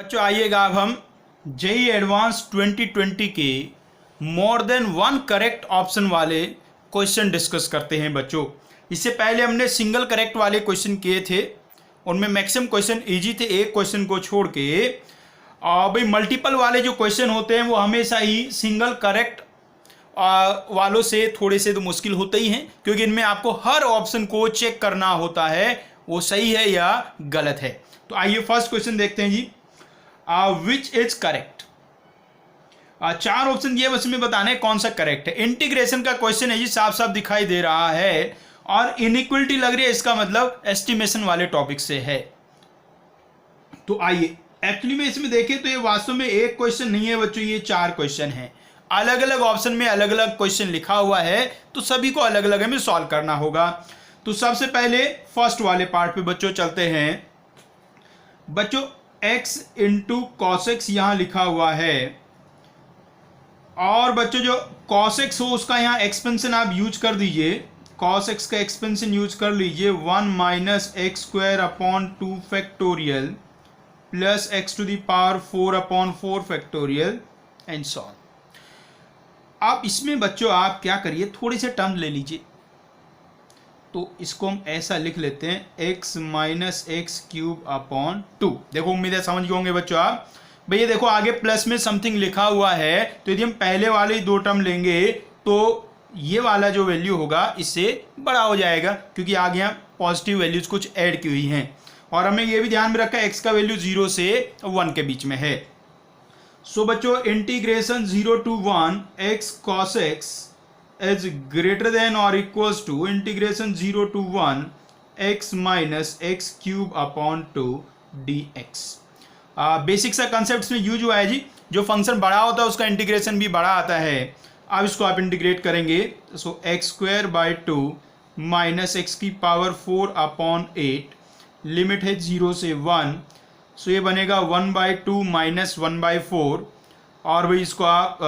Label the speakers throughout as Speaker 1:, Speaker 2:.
Speaker 1: बच्चों आइएगा अब हम जेईई एडवांस 2020 के more than one correct option वाले क्वेश्चन डिस्कस करते हैं बच्चों। इससे पहले हमने सिंगल करेक्ट वाले क्वेश्चन किए थे, उनमें मैक्सिमम क्वेश्चन इजी थे, एक क्वेश्चन को छोड़ के। भाई मल्टीपल वाले जो क्वेश्चन होते हैं वो हमेशा ही सिंगल करेक्ट वालों से थोड़े से तो मुश्किल होते ही हैं, क्योंकि इनमें आपको हर ऑप्शन को चेक करना होता है वो सही है या गलत है। तो आइए फर्स्ट क्वेश्चन देखते हैं जी। Which is correct. चार ऑप्शन दिए, बस में बताना है कौन सा करेक्ट है। इंटीग्रेशन का क्वेश्चन है जी, साफ साफ दिखाई दे रहा है, और इनइक्वलिटी लग रही है, इसका मतलब एस्टिमेशन वाले टॉपिक से है। तो आइए एक्चुअली में इसमें देखें तो ये वास्तव में एक क्वेश्चन नहीं है बच्चों, ये चार क्वेश्चन है। अलग अलग ऑप्शन में अलग अलग क्वेश्चन लिखा हुआ है, तो सभी को अलग अलग हमें सॉल्व करना होगा। तो सबसे पहले फर्स्ट वाले पार्ट पे बच्चों चलते हैं। बच्चों x इंटू कॉस एक्स यहां लिखा हुआ है, और बच्चों जो cos x हो उसका यहां एक्सपेंशन आप यूज कर दीजिए, cos x का एक्सपेंशन यूज कर लीजिए 1 minus x square upon 2 factorial plus x to the power 4 upon 4 factorial and so on. आप इसमें बच्चों आप क्या करिए, थोड़े से टर्म ले लीजिए। तो इसको हम ऐसा लिख लेते हैं x minus x cube upon 2। देखो उम्मीद है समझ गए होंगे बच्चों आप। भैया देखो आगे प्लस में समथिंग लिखा हुआ है, तो यदि हम पहले वाले ही दो टर्म लेंगे तो ये वाला जो वैल्यू होगा इससे बड़ा हो जाएगा, क्योंकि आगे यहाँ पॉजिटिव वैल्यूज कुछ ऐड की हुई हैं। और हमें ये भी ध्यान में रखा है x का वैल्यू 0 से 1 के बीच में है। सो बच्चों integration 0 to 1 x cos x is greater than or equals to integration 0 to 1 x minus x cube upon 2 dx। Basic सा कंसेप्ट में यूज हुआ है जी। जो फंक्शन बड़ा होता है उसका इंटीग्रेशन भी बड़ा आता है। अब इसको आप इंटीग्रेट करेंगे, so x square by 2 minus x की पावर 4 अपॉन 8, लिमिट है 0 से 1, सो ये बनेगा 1/2 माइनस 1/4, और भाई इसको आप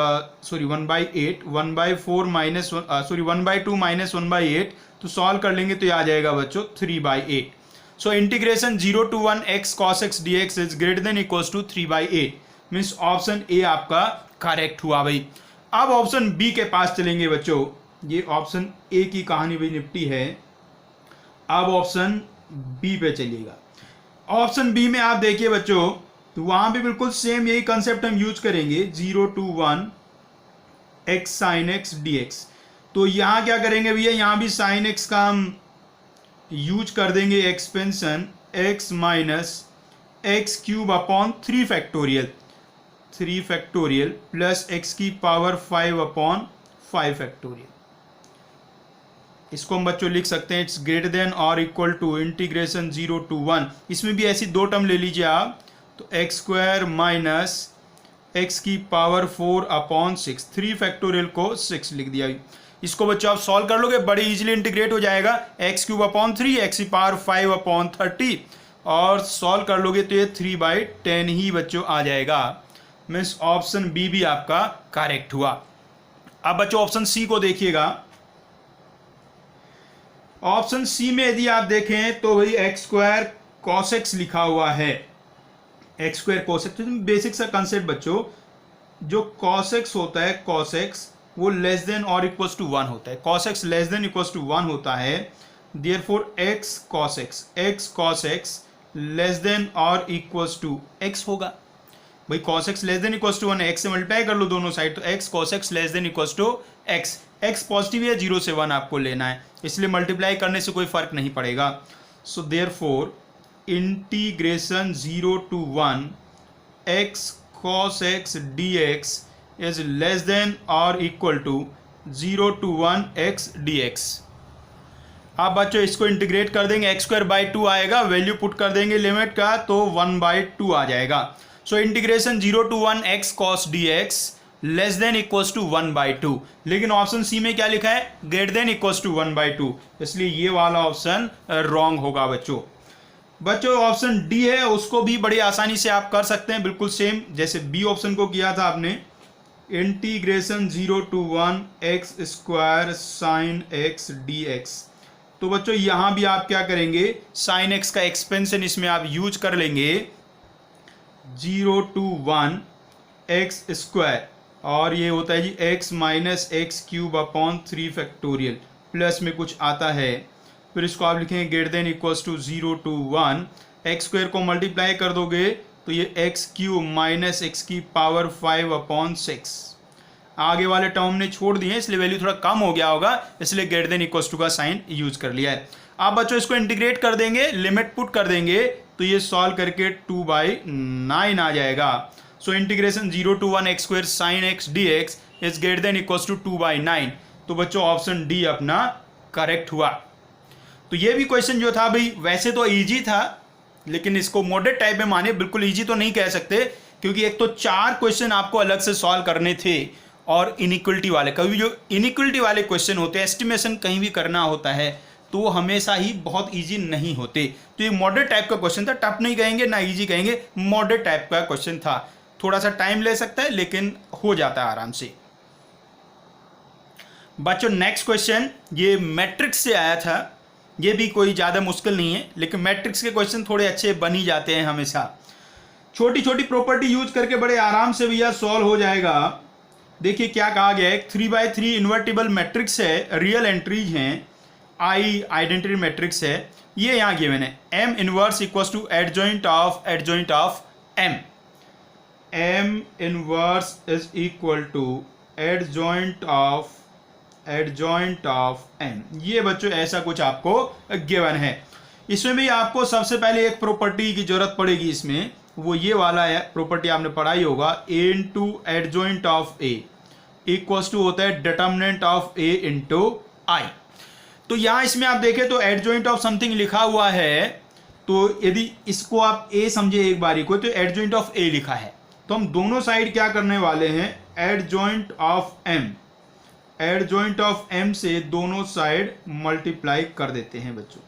Speaker 1: 1/8 1/4 माइनस 1/2 माइनस 1/8, तो सॉल्व कर लेंगे तो ये आ जाएगा बच्चों 3/8। So integration 0 to 1 x cos x dx is greater than equals to 3/8, means option A आपका करेक्ट हुआ भाई। अब ऑप्शन बी के पास चलेंगे बच्चों। ये ऑप्शन ए की कहानी भी निपटी है, अब ऑप्शन बी पे चलिएगा। ऑप्शन बी में आप देखिए बच्चों, तो वहां भी बिल्कुल सेम यही कंसेप्ट हम यूज करेंगे, 0 to 1 x sin x dx। तो यहां क्या करेंगे भैया, यहां भी sin x का हम यूज कर देंगे expansion x minus x cube upon 3 factorial plus x की पावर 5 अपॉन 5 फैक्टोरियल। इसको हम बच्चों लिख सकते हैं इट्स ग्रेटर देन और इक्वल टू इंटीग्रेशन 0 टू 1। इसमें भी ऐसी दो टर्म ले लीजिए आप, तो एक्स स्क्वायर माइनस एक्स की पावर 4 अपॉन 6, 3 फैक्टोरियल को 6 लिख दिया। इसको बच्चों आप सॉल्व कर लोगे, बड़े इजीली इंटीग्रेट हो जाएगा, एक्स क्यूब अपॉन 3 एक्स की पावर 5 अपॉन 30, और सॉल्व कर लोगे तो ये 3/10 ही बच्चों आ जाएगा। मीन्स ऑप्शन बी भी आपका करेक्ट हुआ। अब बच्चों ऑप्शन सी को देखिएगा। ऑप्शन सी में यदि आप देखें तो भाई एक्स स्क्वायर कॉस एक्स लिखा हुआ है, x square cos x. Basic सा कंसेप्ट बच्चों, जो कॉस एक्स होता है, कॉस एक्स वो लेस देन और इक्वल्स टू 1 होता है, cos x less than equals to 1 होता है, therefore x cos x less than और इक्वल्स टू एक्स होगा। भाई cos x less than equals to 1, x से मल्टीप्लाई कर लो दोनों साइड, तो x cos x less than equals to x. X positive है, 0 से 1 आपको लेना है, इसलिए मल्टीप्लाई करने से कोई फर्क नहीं पड़ेगा। So therefore integration 0 to 1 x cos x dx is less than or equal to 0 to 1 x dx। आप बच्चों इसको इंटीग्रेट कर देंगे, x स्क्वायर बाई 2 आएगा, वैल्यू पुट कर देंगे लिमिट का, तो 1/2 आ जाएगा। So integration 0 to 1 x cos dx less than equals to 1/2, लेकिन ऑप्शन सी में क्या लिखा है, ग्रेटर देन इक्वल्स टू 1/2, इसलिए ये वाला ऑप्शन रॉन्ग होगा बच्चों। ऑप्शन डी है, उसको भी बड़ी आसानी से आप कर सकते हैं, बिल्कुल सेम जैसे बी ऑप्शन को किया था आपने। Integration 0 to 1 x square sine x dx। तो बच्चों यहां भी आप क्या करेंगे, साइन एक्स का एक्सपेंशन इसमें आप यूज कर लेंगे, 0 to 1 एक्स स्क्वायर, और ये होता है जी x minus x cube upon 3 factorial, plus में कुछ आता है, फिर इसको आप लिखेंगे greater than equals to 0 to 1, x square को मल्टीप्लाई कर दोगे तो ये एक्स क्यूब माइनस एक्स की पावर 5 अपॉन 6। आगे वाले टर्म ने छोड़ दिए इसलिए वैल्यू थोड़ा कम हो गया होगा, इसलिए ग्रेटर देन इक्वल्स टू का साइन यूज कर लिया है। आप बच्चों इसको इंटीग्रेट कर देंगे, लिमिट पुट कर देंगे तो ये सॉल्व करके 2/9 आ जाएगा। So integration 0 to 1 x square sine x d x is greater than equals to 2/9। तो बच्चों ऑप्शन डी अपना करेक्ट हुआ। तो ये भी क्वेश्चन जो था भाई वैसे तो इजी था, लेकिन इसको मॉडरेट टाइप में माने, बिल्कुल इजी तो नहीं कह सकते, क्योंकि एक तो 4 क्वेश्चन आपको अलग से सॉल्व करने थे, और इनइक्वलिटी वाले, कभी जो इनइक्वलिटी वाले क्वेश्चन होते हैं, एस्टिमेशन कहीं भी करना होता है तो वो हमेशा ही बहुत इजी नहीं होते। तो ये मॉडरेट टाइप का क्वेश्चन था, टफ नहीं कहेंगे ना इजी कहेंगे, मॉडरेट टाइप का क्वेश्चन था। थोड़ा सा टाइम ले सकता है लेकिन हो जाता है आराम से। बच्चों नेक्स्ट क्वेश्चन ये मैट्रिक्स से आया था, ये भी कोई ज़्यादा मुश्किल नहीं है, लेकिन मैट्रिक्स के क्वेश्चन थोड़े अच्छे बन ही जाते हैं हमेशा। छोटी छोटी प्रॉपर्टी यूज करके बड़े आराम से भैया सॉल्व हो जाएगा। देखिए क्या कहा गया है, 3/3 इन्वर्टिबल मैट्रिक्स है, रियल एंट्रीज हैं, आई आइडेंटिटी मैट्रिक्स है, ये यहाँ गिवन है। M inverse equals to adjoint of M, M inverse is equal to adjoint of M. ये बच्चों ऐसा कुछ आपको गिवन है। इसमें भी आपको सबसे पहले एक प्रॉपर्टी की जरूरत पड़ेगी, इसमें वो ये वाला है, प्रॉपर्टी आपने पढ़ाई होगा, A into adjoint of A equals to होता है determinant of A into I. तो यहाँ इसमें आप देखें तो एडजॉइंट ऑफ समथिंग लिखा हुआ है, तो यदि इसको आप ए समझे एक बारी को, तो एडजॉइंट ऑफ ए लिखा है, तो हम दोनों साइड क्या करने वाले हैं, adjoint of M, adjoint of M से दोनों साइड मल्टीप्लाई कर देते हैं बच्चों।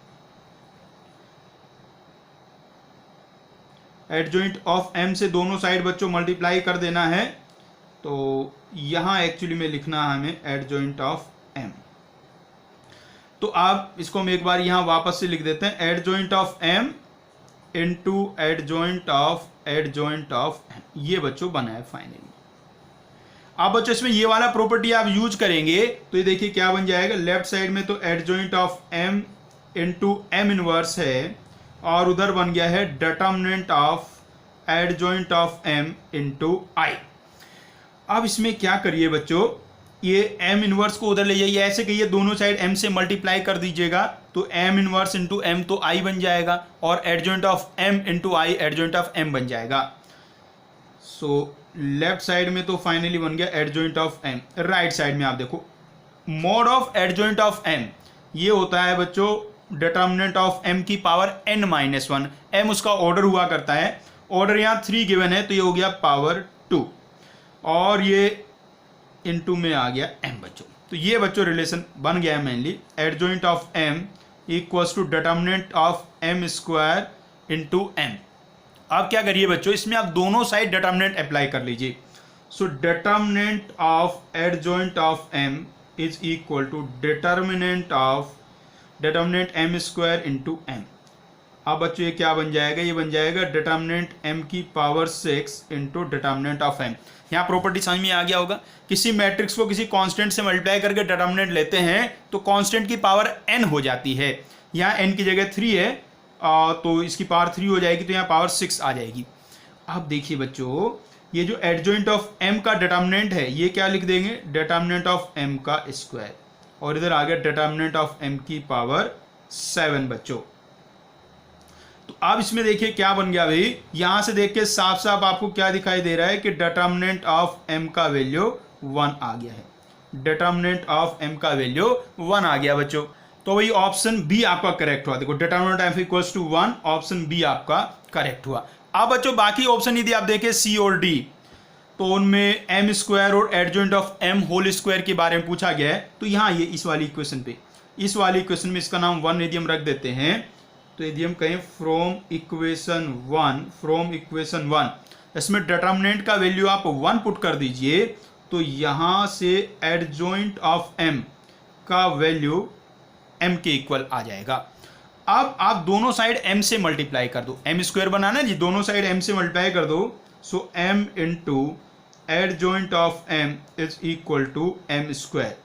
Speaker 1: एडजॉइंट ऑफ एम से दोनों साइड बच्चों मल्टीप्लाई कर देना है, तो यहां एक्चुअली में लिखना है हमें एडजॉइंट ऑफ एम। तो आप इसको हम एक बार यहां वापस से लिख देते हैं, adjoint of M into adjoint of M, ये बच्चों बना है फाइनली। आप बच्चों इसमें ये वाला प्रॉपर्टी आप यूज करेंगे तो ये देखिए क्या बन जाएगा, लेफ्ट साइड में तो adjoint of M into M inverse है, और उधर बन गया है determinant of adjoint of M into I. अब इसमें क्या करिए बच्चों, ये एम इनवर्स को उधर ले जाइए, ऐसे कहिए दोनों साइड एम से मल्टीप्लाई कर दीजिएगा, तो एम इनवर्स इंटू एम तो आई बन जाएगा, और adjoint of M into I adjoint of M बन जाएगा। सो लेफ्ट साइड में तो फाइनली बन गया adjoint of M. Right side में आप देखो mod of adjoint of M, ये होता है बच्चों डिटर्मिनेंट ऑफ एम की पावर n-1, एम उसका ऑर्डर हुआ करता है, ऑर्डर यहाँ 3 गिवन है तो ये हो गया पावर 2, और ये इनटू में आ गया m बच्चों। तो ये बच्चों रिलेशन बन गया है mainly, adjoint of m equals to determinant of m square into m। अब क्या करिए बच्चों, इसमें आप दोनों साइड डिटर्मिनेंट अप्लाई कर लीजिए। So determinant of adjoint of m is equal to determinant m square into m। अब बच्चों ये क्या बन जाएगा, ये बन जाएगा डिटर्मिनेंट m की power 6 into determinant of m। यहाँ प्रॉपर्टी समझ में आ गया होगा, किसी मैट्रिक्स को किसी कांस्टेंट से मल्टीप्लाई करके डिटर्मिनेंट लेते हैं तो कांस्टेंट की पावर n हो जाती है। यहाँ n की जगह 3 है, तो इसकी पावर 3 हो जाएगी, तो यहाँ पावर 6 आ जाएगी। अब देखिए बच्चों, ये जो एडजॉइंट ऑफ m का डिटर्मिनेंट है, ये क्या लिख देंगे, डिटर्मिनेंट ऑफ m का स्क्वायर, और इधर आ गया डिटर्मिनेंट ऑफ m की पावर 7 बच्चों। तो अब इसमें देखिए क्या बन गया भाई, यहां से देख के साफ साफ आपको क्या दिखाई दे रहा है कि डिटर्मिनेंट ऑफ m का वैल्यू 1 आ गया है, डिटर्मिनेंट ऑफ m का वैल्यू 1 आ गया बच्चों। तो वही ऑप्शन बी आपका करेक्ट हुआ। देखो determinant of m equals to 1, option B आपका करेक्ट हुआ। अब बच्चों बाकी ऑप्शन यदि आप देखें सी और डी, तो उनमें m स्क्वायर और adjoint of m whole square के बारे में पूछा गया है। तो यहाँ ये इस वाली इक्वेशन पे, इस वाली इक्वेशन में इसका नाम 1 यदि हम रख देते हैं, तो यदि हम कहें फ्रॉम इक्वेशन 1, इसमें डिटर्मिनेंट का वैल्यू आप 1 पुट कर दीजिए, तो यहाँ से एडजॉइंट ऑफ m का वैल्यू m के इक्वल आ जाएगा। अब आप दोनों साइड m से मल्टीप्लाई कर दो, m स्क्वायर बनाना जी, दोनों साइड m से मल्टीप्लाई कर दो। So m into adjoint of m is equal to m square.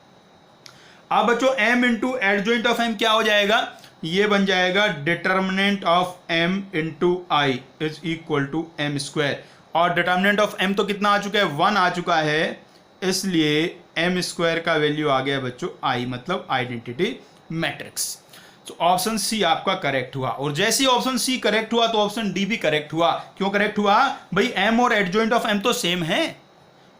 Speaker 1: अब बच्चों m into adjoint of m क्या हो जाएगा, ये बन जाएगा determinant of m into I is equal to m square. और डिटर्मिनेंट ऑफ m तो कितना आ चुका है, 1 आ चुका है, इसलिए m स्क्वायर का वैल्यू आ गया बच्चों i, मतलब आइडेंटिटी मैट्रिक्स। तो ऑप्शन सी आपका करेक्ट हुआ। और जैसे ही ऑप्शन सी करेक्ट हुआ तो ऑप्शन डी भी करेक्ट हुआ। क्यों करेक्ट हुआ भाई, m और एडजॉइंट ऑफ m तो सेम है,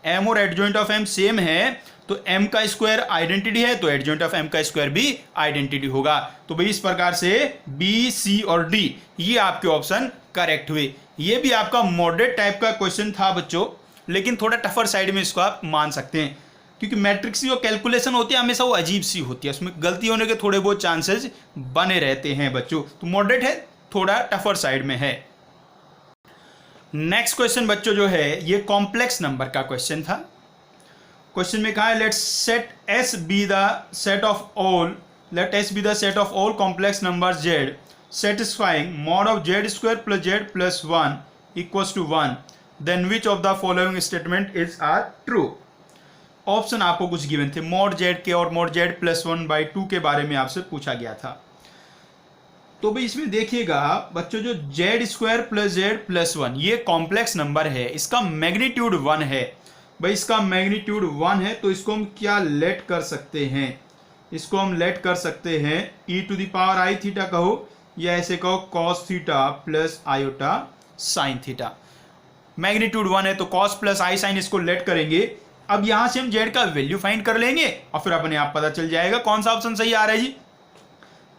Speaker 1: m और एडजॉइंट ऑफ m सेम है, तो m का स्क्वायर आइडेंटिटी है तो एडजॉइंट ऑफ m का स्क्वायर भी आइडेंटिटी होगा। तो भाई इस प्रकार से b, c और d ये आपके ऑप्शन करेक्ट हुए। ये भी आपका मॉडरेट टाइप का क्वेश्चन था बच्चों, लेकिन थोड़ा टफर साइड में इसको आप मान सकते हैं, क्योंकि मैट्रिक्स की जो कैलकुलेशन होती है हमेशा वो अजीब सी होती है, उसमें गलती होने के थोड़े बहुत चांसेस बने रहते हैं बच्चों। तो मॉडरेट है, थोड़ा टफर साइड में है। नेक्स्ट क्वेश्चन बच्चों जो है ये कॉम्प्लेक्स नंबर का क्वेश्चन था। क्वेश्चन में कहा है let set S be the set of all complex numbers Z satisfying mod of z square plus z plus 1 equals to 1, then which of the following statement is are true। Option आपको कुछ given थे, mod z के और mod z plus 1/2 के बारे में आपसे पूछा गया था। तो भाई इसमें देखिएगा बच्चों, जो z square plus z plus 1 ये कॉम्प्लेक्स नंबर है, इसका मैग्नीट्यूड 1 है। भाई इसका मैग्नीट्यूड 1 है तो इसको हम क्या लेट कर सकते हैं, इसको हम लेट कर सकते हैं e to the power i theta कहो, या ऐसे कहो cos theta plus iota sine theta. Magnitude 1 है तो cos प्लस आई साइन इसको लेट करेंगे। अब यहां से हम z का वैल्यू फाइंड कर लेंगे और फिर अपने आप पता चल जाएगा कौन सा ऑप्शन सही आ रहा है जी।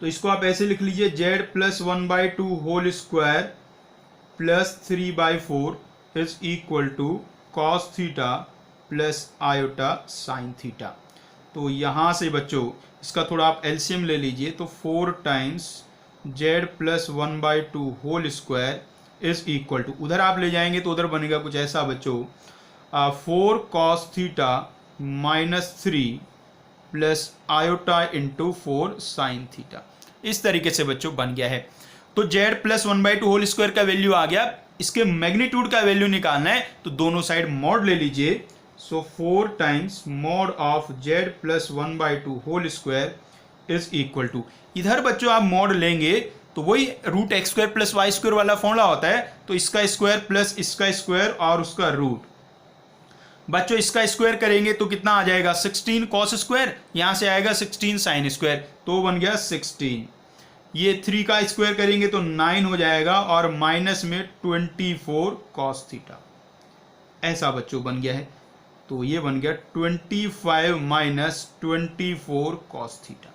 Speaker 1: तो इसको आप ऐसे लिख लीजिए, z plus 1/2 whole square plus 3/4 is equal to cos theta plus iota sine theta. तो यहां से बच्चों इसका थोड़ा आप एलसीएम ले लीजिए, तो 4 times z plus 1/2 whole square is equal to, उधर आप ले जाएंगे तो उधर बनेगा कुछ ऐसा बच्चों 4 cos theta minus 3 plus iota into 4 sine theta. इस तरीके से बच्चों बन गया है। तो z प्लस 1/2 होल स्क्वायर का वैल्यू आ गया, इसके मैग्नीट्यूड का वैल्यू निकालना है तो दोनों साइड मॉड ले लीजिए। So 4 times mod of z plus 1/2 whole square is equal to, इधर बच्चों आप मॉड लेंगे तो वही root x square plus y square वाला फॉर्मूला होता है, तो इसका स्क्वायर प्लस इसका स्क्वायर और उसका रूट। बच्चों इसका स्क्वायर करेंगे तो कितना आ जाएगा 16 कॉस स्क्वायर, यहां से आएगा 16 साइन स्क्वायर, तो बन गया 16। ये 3 का स्क्वायर करेंगे तो 9 हो जाएगा और माइनस में 24 कॉस थीटा, ऐसा बच्चों बन गया है। तो ये बन गया 25 माइनस 24 कॉस थीटा।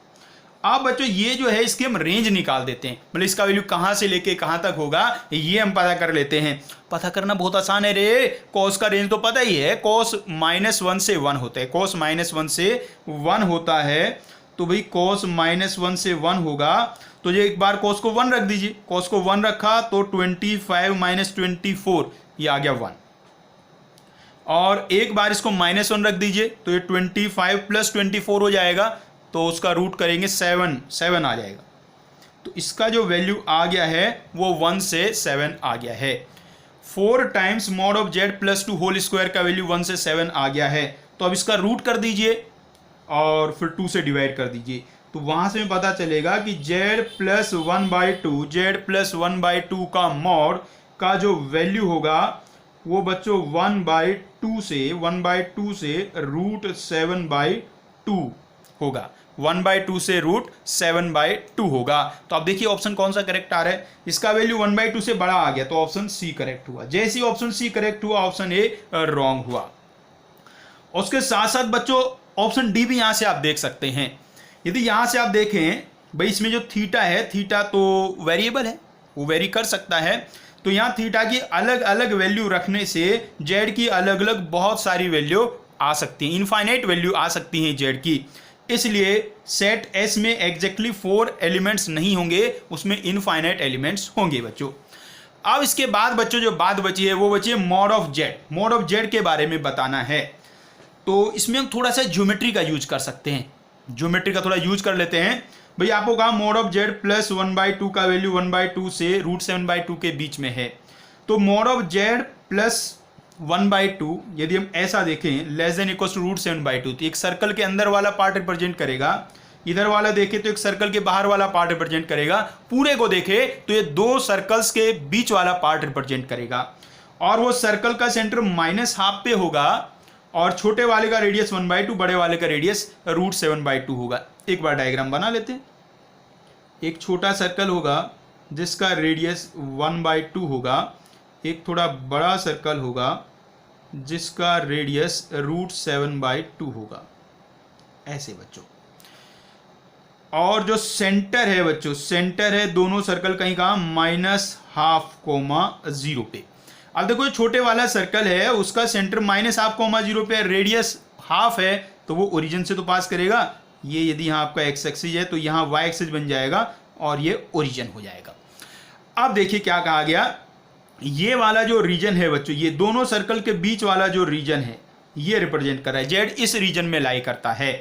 Speaker 1: अब बच्चों ये जो है इसके हम रेंज निकाल देते हैं, मतलब इसका वैल्यू कहाँ से लेके कहाँ तक होगा ये हम पता कर लेते हैं। पता करना बहुत आसान है रे, कॉस का रेंज तो पता ही है, कॉस -1 से 1 होता है, कॉस -1 से 1 होता है। तो भाई कॉस -1 से 1 होगा, तो ये एक बार कॉस को 1 रख दीजिए, कॉस को 1 रखा तो 25 माइनस 24 ये आ गया 1, और एक बार इसको -1 रख दीजिए तो ये 25 प्लस 24 हो जाएगा, तो उसका रूट करेंगे 7 आ जाएगा। तो इसका जो वैल्यू आ गया है वो 1 से 7 आ गया है। 4 times mod of z plus 2 whole square का वैल्यू 1 से 7 आ गया है। तो अब इसका रूट कर दीजिए और फिर 2 से डिवाइड कर दीजिए, तो वहां से पता चलेगा कि z प्लस 1/2 का मॉड का जो वैल्यू होगा वो बच्चों 1/2 से रूट 7/2 होगा, 1/2 से रूट 7/2 होगा। तो आप देखिए ऑप्शन कौन सा करेक्ट आ रहा है, इसका वैल्यू 1/2 से बड़ा आ गया तो ऑप्शन सी करेक्ट हुआ। जैसे ही ऑप्शन सी करेक्ट हुआ ऑप्शन ए रॉन्ग हुआ। उसके साथ साथ बच्चों ऑप्शन डी भी यहां से आप देख सकते हैं। यदि यहां से आप देखें भाई इसमें जो थीटा है, थीटा तो वेरिएबल है, वो वेरी कर सकता है, तो यहाँ थीटा की अलग अलग वैल्यू रखने से जेड की अलग अलग बहुत सारी वैल्यू आ सकती है, इनफाइनाइट वैल्यू आ सकती है जेड की। इसलिए सेट एस में एग्जैक्टली 4 एलिमेंट्स नहीं होंगे, उसमें इनफाइनाइट एलिमेंट्स होंगे बच्चों। अब इसके बाद बच्चों जो बात बची है वो बची है mod of Z. Mod of Z के बारे में बताना है, तो इसमें हम थोड़ा सा ज्योमेट्री का यूज कर सकते हैं, ज्योमेट्री का थोड़ा यूज कर लेते हैं। भाई आपको कहा मोड ऑफ जेड प्लस 1/2 का वैल्यू 1/2 से √7/2 के बीच में है, तो मोड ऑफ जेड प्लस 1/2 यदि हम ऐसा देखें लेस देन इक्वल टू √7/2, तो एक सर्कल के अंदर वाला पार्ट रिप्रेजेंट करेगा, इधर वाला देखे तो एक सर्कल के बाहर वाला पार्ट रिप्रेजेंट करेगा, पूरे को देखे तो ये दो सर्कल्स के बीच वाला पार्ट रिप्रेजेंट करेगा, और वो सर्कल का सेंटर -½ पे होगा, और छोटे वाले का रेडियस 1/2, बड़े वाले का रेडियस √7/2 होगा। एक बार डायग्राम बना लेते हैं। एक छोटा सर्कल होगा जिसका रेडियस 1/2 होगा, एक थोड़ा बड़ा सर्कल होगा जिसका रेडियस √7/2 होगा, ऐसे बच्चों। और जो सेंटर है बच्चों, सेंटर है दोनों सर्कल कहीं कहा -½ 0 पे। अब देखो छोटे वाला सर्कल है उसका सेंटर -½ 0 पे, रेडियस ½ है, तो वो ओरिजिन से तो पास करेगा। ये यदि यहाँ आपका एक्स एक्सिस है तो यहाँ वाई एक्सिस बन जाएगा और ये ओरिजिन हो जाएगा। अब देखिए क्या कहा गया, ये वाला जो रीजन है बच्चों, ये दोनों सर्कल के बीच वाला जो रीजन है ये रिप्रेजेंट कर रहा है, जेड इस रीजन में लाई करता है,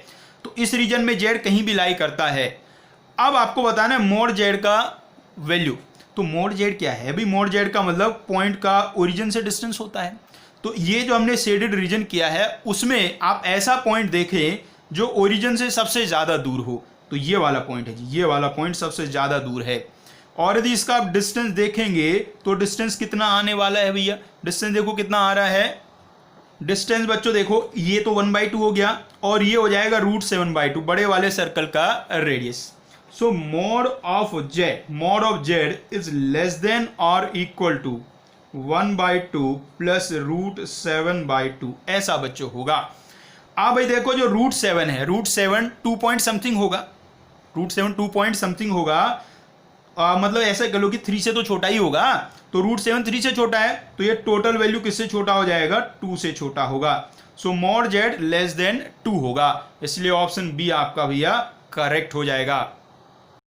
Speaker 1: तो इस रीजन में जेड कहीं भी लाई करता है। अब आपको बताना है मोड जेड का वैल्यू, तो मोड जेड क्या है भाई, मोड जेड का मतलब पॉइंट का ओरिजिन से डिस्टेंस होता है। तो ये जो हमने शेडेड रीजन किया है उसमें आप ऐसा पॉइंट देखें जो ओरिजिन से सबसे ज़्यादा दूर हो, तो ये वाला पॉइंट है जी, ये वाला पॉइंट सबसे ज़्यादा दूर है। और यदि इसका आप डिस्टेंस देखेंगे तो डिस्टेंस कितना आने वाला है भैया, डिस्टेंस देखो कितना आ रहा है, डिस्टेंस बच्चों देखो ये तो 1/2 हो गया और ये हो जाएगा √7/2, बड़े वाले सर्कल का radius. So mode of Z is less than और इक्वल टू 1/2 प्लस √7/2, ऐसा बच्चों होगा। अब भाई देखो जो √7 है, √7 2 पॉइंट समथिंग होगा, √7 2 पॉइंट समथिंग होगा, मतलब ऐसा कह लो कि 3 से तो छोटा ही होगा, तो √7 3 से छोटा है, तो ये टोटल वैल्यू किससे छोटा हो जाएगा, 2 से छोटा होगा। सो मोड जेड लेस देन 2 होगा, इसलिए ऑप्शन बी आपका भैया करेक्ट हो जाएगा।